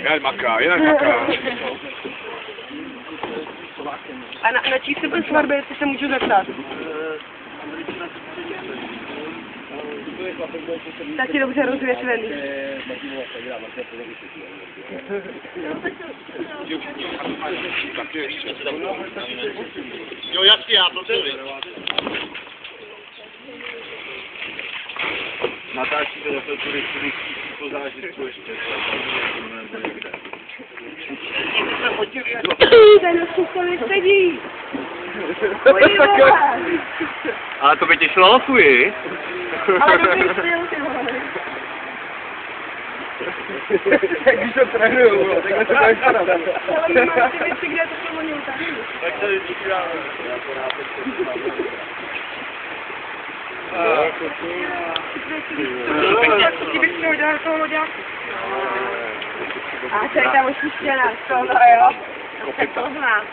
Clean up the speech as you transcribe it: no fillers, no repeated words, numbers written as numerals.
Jinak maká, jinak maká. A na čí se byl svatby, jestli se můžu zeptat? Taky dobře rozvětvený. Jo, jasně, já to chci. Natáčíte zase turistický po zážitku ještě. Ten už sedí. Ale to by tě šlo, fuji. Ale dobrý styl, ty vole. Když to trénujou, takhle to bude vypadat. Ale my máme ty věci, kde to jsou oni utáhli. Tak se vydíváme. Ty bych si udělal toho loďáku. A to je tam už stěna, to no jo. Tak to zná.